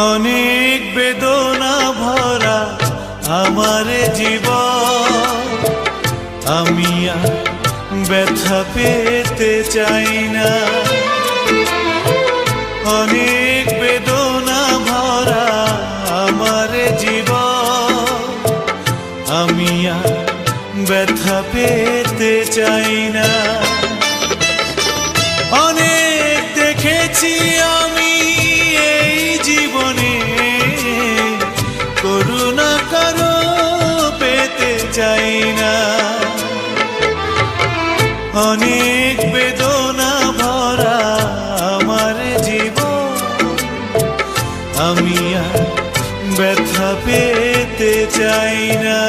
অনেক বেদনা ভরা আমার জীবন, আমি আর ব্যথা পেতে চাই না। অনেক বেদনা ভরা আমার জীবন, আমি আর ব্যথা পেতে চাই না। অনেক দেখেছি আমি এই জীবনে, করুণা কারো পেতে চাই না। অনেক বেদনা ভরা আমার জীবন, আমি আর ব্যথা পেতে চাই না।